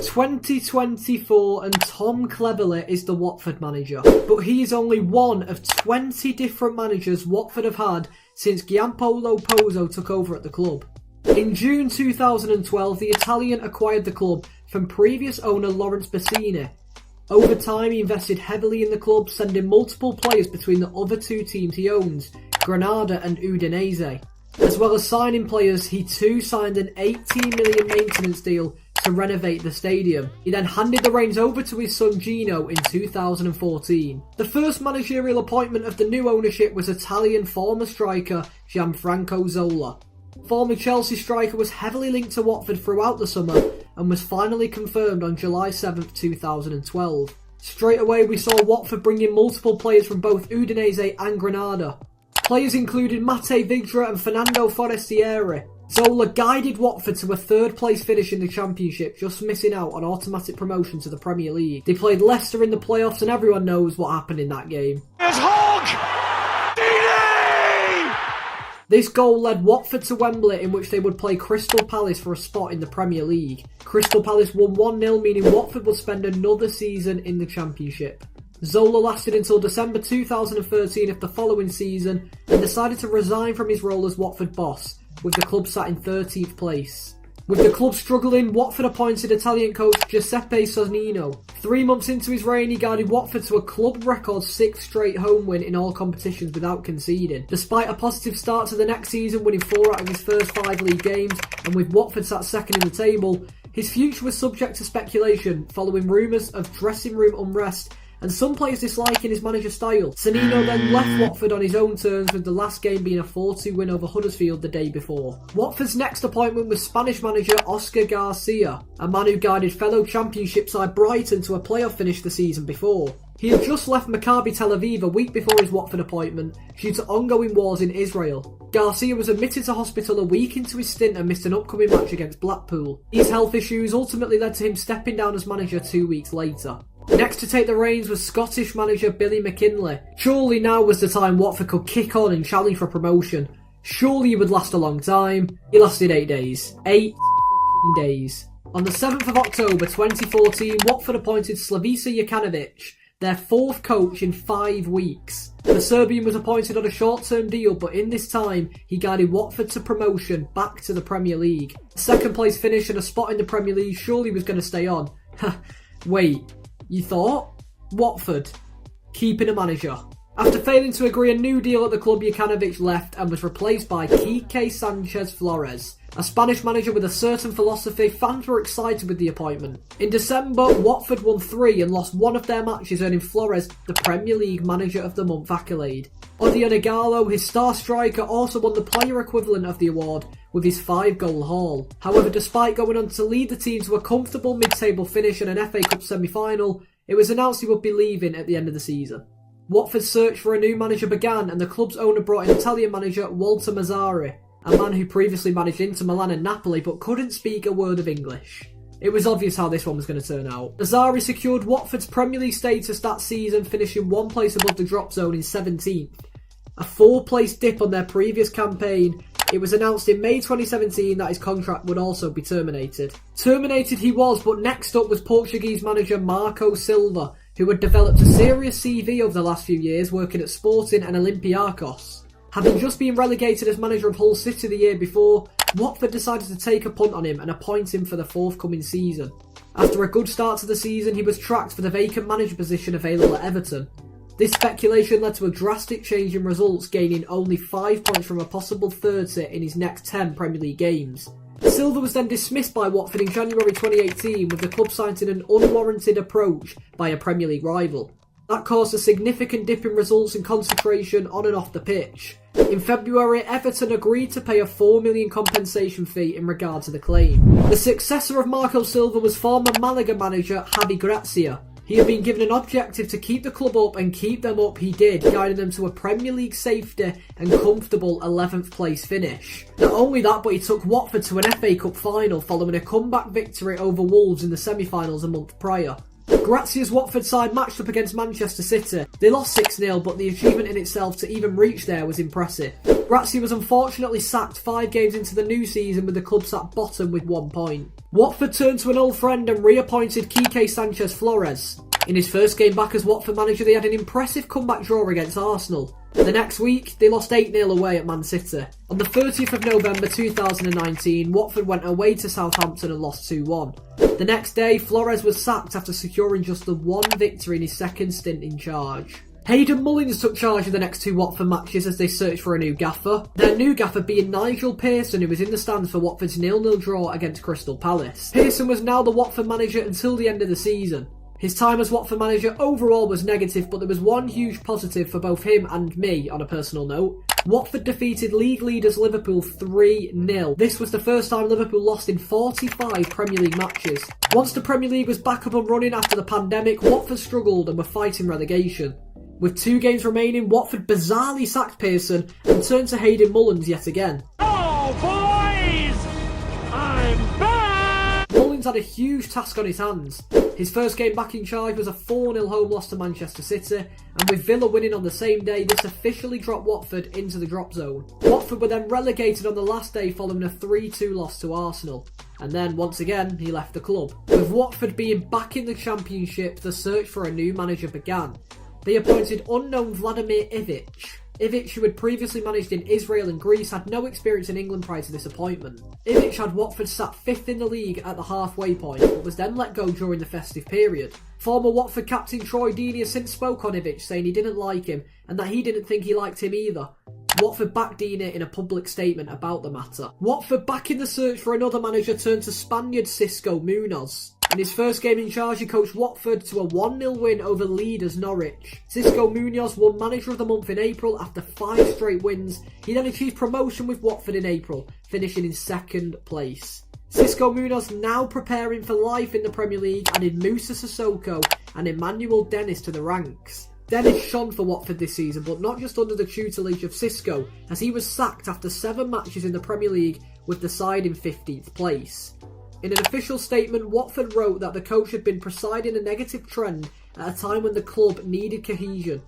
It's 2024 and Tom Cleverley is the Watford manager, but he is only one of 20 different managers Watford have had since Giampaolo Pozzo took over at the club. In June 2012, the Italian acquired the club from previous owner Lawrence Bassini. Over time, he invested heavily in the club, sending multiple players between the other two teams he owns, Granada and Udinese. As well as signing players, he too signed an 18 million maintenance deal to renovate the stadium. He then handed the reins over to his son Gino in 2014. The first managerial appointment of the new ownership was Italian former striker Gianfranco Zola. Former Chelsea striker was heavily linked to Watford throughout the summer and was finally confirmed on July 7th, 2012. Straight away we saw Watford bring in multiple players from both Udinese and Granada. Players included Matteo Vidra and Fernando Forestieri. Zola guided Watford to a third place finish in the Championship, just missing out on automatic promotion to the Premier League. They played Leicester in the playoffs and everyone knows what happened in that game. This goal led Watford to Wembley, in which they would play Crystal Palace for a spot in the Premier League. Crystal Palace won 1-0, meaning Watford would spend another season in the Championship. Zola lasted until December 2013 of the following season and decided to resign from his role as Watford boss, with the club sat in 13th place. With the club struggling, Watford appointed Italian coach Giuseppe Sannino. 3 months into his reign, he guided Watford to a club record 6th straight home win in all competitions without conceding. Despite a positive start to the next season, winning 4 out of his first 5 league games, and with Watford sat second in the table, his future was subject to speculation following rumours of dressing room unrest and some players disliking his manager style. Sannino then left Watford on his own terms, with the last game being a 4-2 win over Huddersfield the day before. Watford's next appointment was Spanish manager Oscar Garcia, a man who guided fellow Championship side Brighton to a playoff finish the season before. He had just left Maccabi Tel Aviv a week before his Watford appointment due to ongoing wars in Israel. Garcia was admitted to hospital a week into his stint and missed an upcoming match against Blackpool. These health issues ultimately led to him stepping down as manager 2 weeks later. Next to take the reins was Scottish manager Billy McKinlay. Surely now was the time Watford could kick on and challenge for promotion. Surely he would last a long time. He lasted 8 days. 8 days. On the 7th of October 2014, Watford appointed Slavica Jokanovic, their 4th coach in 5 weeks. The Serbian was appointed on a short-term deal, but in this time, he guided Watford to promotion back to the Premier League. Second place finish and a spot in the Premier League surely was going to stay on. Wait, you thought? Watford keeping a manager. After failing to agree a new deal at the club, Jokanovic left and was replaced by Quique Sanchez Flores. A Spanish manager with a certain philosophy, fans were excited with the appointment. In December, Watford won 3 and lost 1 of their matches, earning Flores the Premier League Manager of the Month accolade. Odion Ighalo, his star striker, also won the player equivalent of the award with his 5-goal haul. However, despite going on to lead the team to a comfortable mid-table finish and an FA Cup semi-final, it was announced he would be leaving at the end of the season. Watford's search for a new manager began, and the club's owner brought in Italian manager Walter Mazzarri, a man who previously managed Inter Milan and Napoli but couldn't speak a word of English. It was obvious how this one was going to turn out. Mazzarri secured Watford's Premier League status that season, finishing 1 place above the drop zone in 17th. A 4-place dip on their previous campaign. It was announced in May 2017 that his contract would also be terminated. Terminated he was, but next up was Portuguese manager Marco Silva, who had developed a serious CV over the last few years, working at Sporting and Olympiacos. Having just been relegated as manager of Hull City the year before, Watford decided to take a punt on him and appoint him for the forthcoming season. After a good start to the season, he was tracked for the vacant manager position available at Everton. This speculation led to a drastic change in results, gaining only 5 points from a possible third sit in his next 10 Premier League games. Silva was then dismissed by Watford in January 2018, with the club citing an unwarranted approach by a Premier League rival. That caused a significant dip in results and concentration on and off the pitch. In February, Everton agreed to pay a $4 million compensation fee in regard to the claim. The successor of Marco Silva was former Malaga manager Javi Gracia. He had been given an objective to keep the club up, and keep them up he did, guiding them to a Premier League safety and comfortable 11th place finish. Not only that, but he took Watford to an FA Cup final following a comeback victory over Wolves in the semi-finals a month prior. Gracia's Watford side matched up against Manchester City. They lost 6-0, but the achievement in itself to even reach there was impressive. Gracia was unfortunately sacked 5 games into the new season, with the club sat bottom with 1 point. Watford turned to an old friend and reappointed Sanchez Flores. In his first game back as Watford manager, they had an impressive comeback draw against Arsenal. The next week, they lost 8-0 away at Man City. On the 30th of November 2019, Watford went away to Southampton and lost 2-1. The next day, Flores was sacked after securing just the one victory in his second stint in charge. Hayden Mullins took charge of the next two Watford matches as they searched for a new gaffer. Their new gaffer being Nigel Pearson, who was in the stands for Watford's 0-0 draw against Crystal Palace. Pearson was now the Watford manager until the end of the season. His time as Watford manager overall was negative, but there was one huge positive for both him and me on a personal note. Watford defeated league leaders Liverpool 3-0. This was the first time Liverpool lost in 45 Premier League matches. Once the Premier League was back up and running after the pandemic, Watford struggled and were fighting relegation. With 2 games remaining, Watford bizarrely sacked Pearson and turned to Hayden Mullins yet again. Oh boys! I'm back! Mullins had a huge task on his hands. His first game back in charge was a 4-0 home loss to Manchester City, and with Villa winning on the same day, this officially dropped Watford into the drop zone. Watford were then relegated on the last day following a 3-2 loss to Arsenal. And then, once again, he left the club. With Watford being back in the Championship, the search for a new manager began. They appointed unknown Vladimir Ivic. Ivic, who had previously managed in Israel and Greece, had no experience in England prior to this appointment. Ivic had Watford sat 5th in the league at the halfway point, but was then let go during the festive period. Former Watford captain Troy Deeney has since spoke on Ivic, saying he didn't like him, and that he didn't think he liked him either. Watford backed Deeney in a public statement about the matter. Watford, back in the search for another manager, turned to Spaniard Cisco Munoz. In his first game in charge, he coached Watford to a 1-0 win over leaders Norwich. Cisco Munoz won Manager of the Month in April after 5 straight wins. He then achieved promotion with Watford in April, finishing in 2nd place. Cisco Munoz now preparing for life in the Premier League, added Moussa Sissoko and Emmanuel Dennis to the ranks. Dennis shone for Watford this season, but not just under the tutelage of Cisco, as he was sacked after 7 matches in the Premier League with the side in 15th place. In an official statement, Watford wrote that the coach had been presiding a negative trend at a time when the club needed cohesion.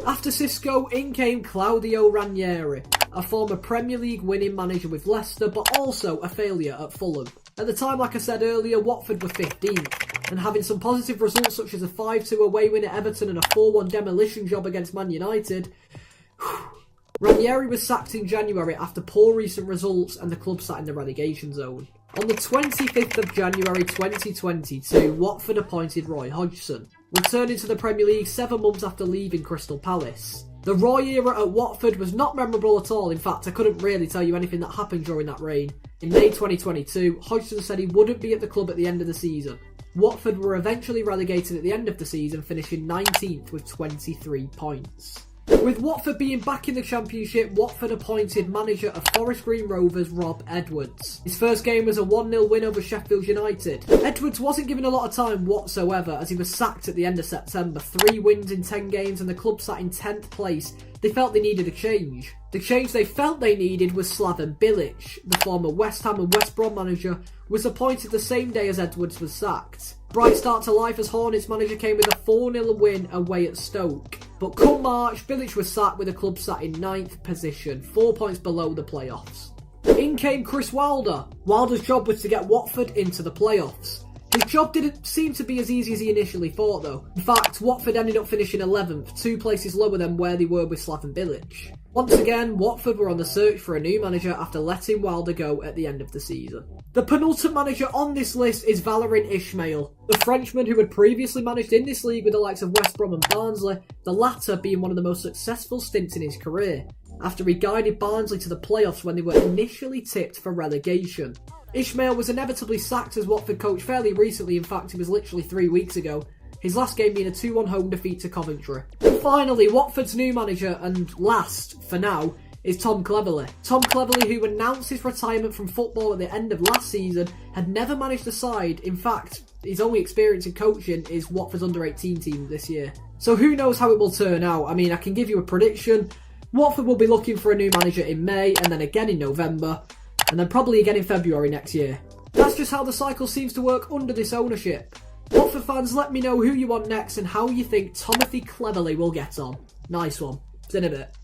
After Cisco, in came Claudio Ranieri, a former Premier League winning manager with Leicester, but also a failure at Fulham. At the time, like I said earlier, Watford were 15th, and having some positive results such as a 5-2 away win at Everton and a 4-1 demolition job against Man United, Ranieri was sacked in January after poor recent results and the club sat in the relegation zone. On the 25th of January 2022, Watford appointed Roy Hodgson, returning to the Premier League 7 months after leaving Crystal Palace. The Roy era at Watford was not memorable at all. In fact, I couldn't really tell you anything that happened during that reign. In May 2022, Hodgson said he wouldn't be at the club at the end of the season. Watford were eventually relegated at the end of the season, finishing 19th with 23 points. With Watford being back in the Championship, Watford appointed manager of Forest Green Rovers Rob Edwards. His first game was a 1-0 win over Sheffield United. Edwards wasn't given a lot of time whatsoever as he was sacked at the end of September. 3 wins in 10 games and the club sat in 10th place. They felt they needed a change. The change they felt they needed was Slaven Bilic. The former West Ham and West Brom manager was appointed the same day as Edwards was sacked. Bright start to life as Hornets manager came with a 4-0 win away at Stoke. But come March, Bilic was sacked with the club sat in 9th position, 4 points below the playoffs. In came Chris Wilder. Wilder's job was to get Watford into the playoffs. His job didn't seem to be as easy as he initially thought though. In fact, Watford ended up finishing 11th, 2 places lower than where they were with Slaven Bilic. Once again, Watford were on the search for a new manager after letting Wilder go at the end of the season. The penultimate manager on this list is Valérien Ismaël, the Frenchman who had previously managed in this league with the likes of West Brom and Barnsley, the latter being one of the most successful stints in his career, after he guided Barnsley to the playoffs when they were initially tipped for relegation. Ismaël was inevitably sacked as Watford coach fairly recently, in fact it was literally 3 weeks ago, his last game being a 2-1 home defeat to Coventry. And finally, Watford's new manager, and last, for now, is Tom Cleverley. Tom Cleverley, who announced his retirement from football at the end of last season, had never managed a side. In fact, his only experience in coaching is Watford's under-18 team this year. So who knows how it will turn out. I mean, I can give you a prediction. Watford will be looking for a new manager in May, and then again in November, and then probably again in February next year. That's just how the cycle seems to work under this ownership. Watford fans, let me know who you want next and how you think Timothy Cleverley will get on. Nice one. See you in a bit.